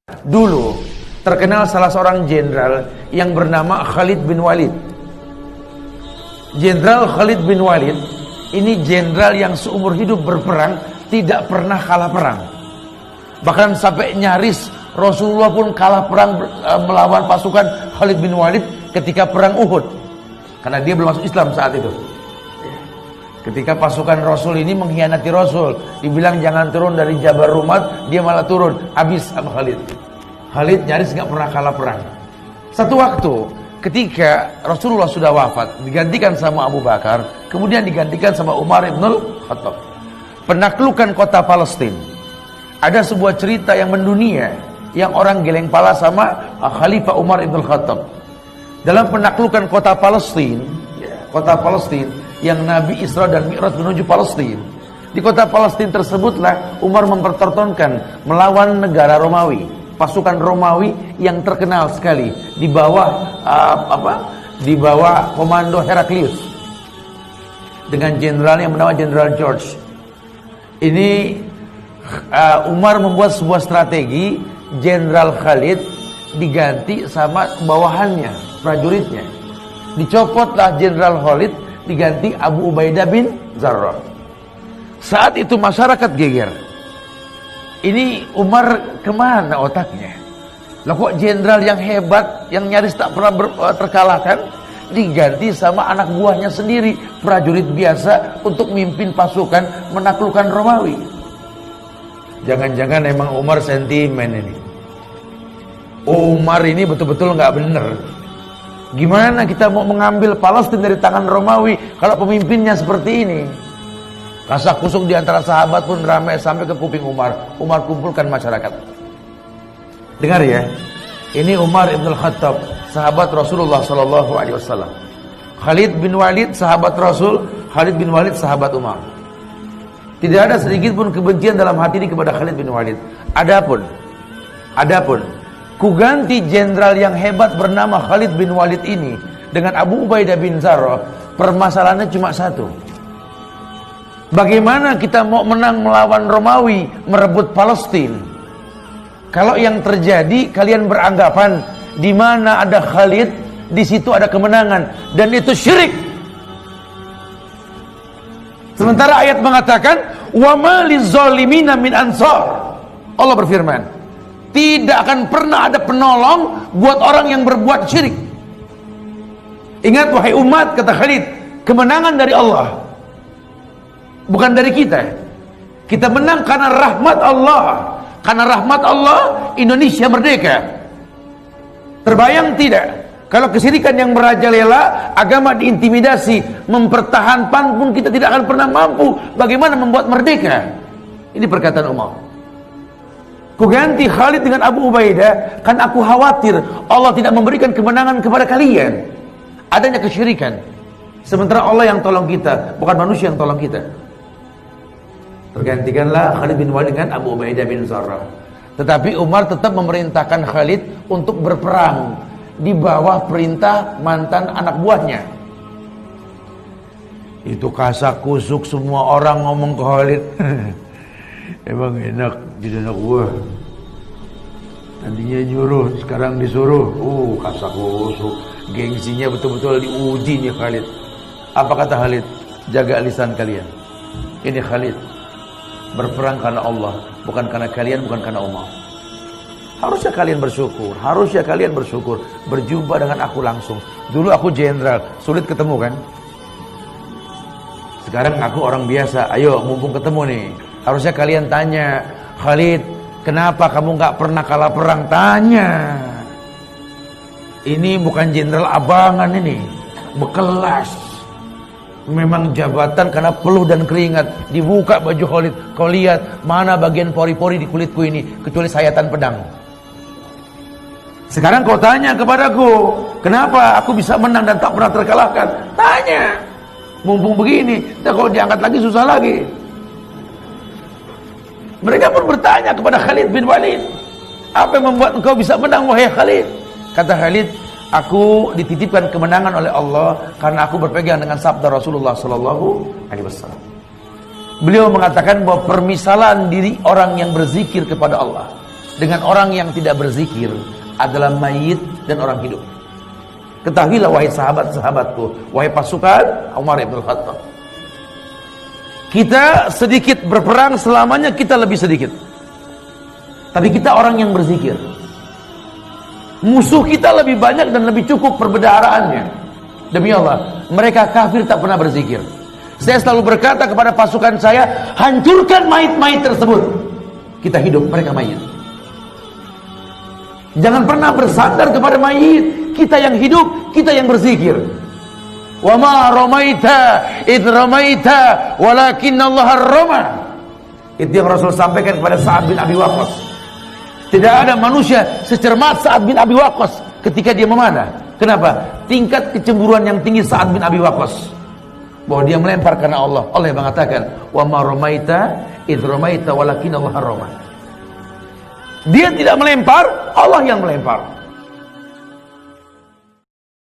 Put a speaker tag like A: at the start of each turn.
A: Dulu terkenal salah seorang jenderal yang bernama Khalid bin Walid. Jenderal Khalid bin Walid ini jenderal yang seumur hidup berperang tidak pernah kalah perang. Bahkan sampai nyaris Rasulullah pun kalah perang melawan pasukan Khalid bin Walid ketika perang Uhud, karena dia belum masuk Islam saat itu. Ketika pasukan Rasul ini mengkhianati Rasul, dibilang jangan turun dari Jabal Rumat, dia malah turun, habis sama Khalid. Khalid nyaris nggak pernah kalah perang. Satu waktu ketika Rasulullah sudah wafat, digantikan sama Abu Bakar, kemudian digantikan sama Umar ibn Khattab. Penaklukan kota Palestina. Ada sebuah cerita yang mendunia, yang orang geleng pala sama Khalifah Umar ibn Khattab. Dalam penaklukan kota Palestina, yang Nabi Isra dan Mi'raj menuju Palestina. Di kota Palestina tersebutlah Umar mempertontonkan melawan negara Romawi, pasukan Romawi yang terkenal sekali di bawah di bawah komando Heraklius dengan jenderal yang bernama Jenderal George. Ini Umar membuat sebuah strategi, Jenderal Khalid diganti sama bawahannya, prajuritnya. Dicopotlah Jenderal Khalid, diganti Abu Ubaidah bin Jarrah. Saat itu masyarakat geger. Ini Umar kemana otaknya? Lah kok jenderal yang hebat, yang nyaris tak pernah terkalahkan, diganti sama anak buahnya sendiri, prajurit biasa untuk mimpin pasukan menaklukkan Romawi. Jangan-jangan emang Umar sentimen ini. Umar ini betul-betul nggak bener. Gimana kita mau mengambil Palestina dari tangan Romawi kalau pemimpinnya seperti ini? Kasak kusuk di antara sahabat pun ramai sampai ke kuping Umar. Umar kumpulkan masyarakat. Dengar ya, ini Umar ibn Khattab, sahabat Rasulullah sallallahu alaihi wasallam. Khalid bin Walid sahabat Rasul, Khalid bin Walid sahabat Umar. Tidak ada sedikit pun kebencian dalam hati ini kepada Khalid bin Walid. Adapun kuganti jenderal yang hebat bernama Khalid bin Walid ini dengan Abu Ubaidah bin Jarrah. Permasalahannya cuma satu. Bagaimana kita mau menang melawan Romawi, merebut Palestina? Kalau yang terjadi kalian beranggapan di mana ada Khalid, di situ ada kemenangan, dan itu syirik. Sementara ayat mengatakan wa ma lizolimina min ansar. Allah berfirman, tidak akan pernah ada penolong buat orang yang berbuat syirik. Ingat wahai umat, kata Khalid, kemenangan dari Allah, bukan dari kita. Kita menang karena rahmat Allah. Karena rahmat Allah Indonesia merdeka. Terbayang tidak? Kalau kesyirikan yang merajalela, agama diintimidasi, mempertahankan pun kita tidak akan pernah mampu. Bagaimana membuat merdeka? Ini perkataan Umar. Kuganti Khalid dengan Abu Ubaidah, kan aku khawatir Allah tidak memberikan kemenangan kepada kalian. Adanya kesyirikan. Sementara Allah yang tolong kita, bukan manusia yang tolong kita. Tergantikanlah Khalid bin Walid dengan Abu Ubaidah bin Jarrah. Tetapi Umar tetap memerintahkan Khalid untuk berperang di bawah perintah mantan anak buahnya. Itu kasak kusuk semua orang ngomong ke Khalid. Emang enak jadi anak buah. Tadinya nyuruh, sekarang disuruh. Kasak kusuk. Gengsinya betul-betul diuji nih Khalid. Apa kata Khalid? Jaga lisan kalian. Ini Khalid berperang karena Allah, bukan karena kalian, bukan karena Umar. Harusnya kalian bersyukur, berjumpa dengan aku langsung. Dulu aku jenderal, sulit ketemu kan? Sekarang aku orang biasa, ayo mumpung ketemu nih. Harusnya kalian tanya, Khalid, kenapa kamu gak pernah kalah perang? Tanya. Ini bukan jenderal abangan ini, berkelas. Memang jabatan karena peluh dan keringat. Dibuka baju Khalid, kau lihat mana bagian pori-pori di kulitku ini, kecuali sayatan pedang. Sekarang kau tanya kepadaku, kenapa aku bisa menang dan tak pernah terkalahkan? Tanya. Mumpung begini, dan kalau diangkat lagi susah lagi. Mereka pun bertanya kepada Khalid bin Walid, apa yang membuat engkau bisa menang wahai Khalid? Kata Khalid, aku dititipkan kemenangan oleh Allah karena aku berpegang dengan sabda Rasulullah sallallahu alaihi wasallam. Beliau mengatakan bahwa permisalan diri orang yang berzikir kepada Allah dengan orang yang tidak berzikir adalah mayit dan orang hidup. Ketahuilah wahai sahabat-sahabatku, wahai pasukan Umar bin Khattab, kita sedikit berperang, selamanya kita lebih sedikit, tapi kita orang yang berzikir. Musuh kita lebih banyak dan lebih cukup perbedaraannya. Demi Allah, mereka kafir tak pernah berzikir. Saya selalu berkata kepada pasukan saya, hancurkan mayit-mayit tersebut. Kita hidup, mereka mayit. Jangan pernah bersandar kepada mayit. Kita yang hidup, kita yang berzikir. Wa ma ramaita id ramaita walakinnallaha rama. Itu yang Rasul sampaikan kepada Sa'ad bin Abi Waqqas. Tidak ada manusia secermat Sa'ad bin Abi Waqqas ketika dia memanah. Kenapa? Tingkat kecemburuan yang tinggi Sa'ad bin Abi Waqqas, bahwa dia melempar karena Allah. Allah yang mengatakan, wa ma ramaita id ramaita walakinnallaha rama. Dia tidak melempar, Allah yang melempar.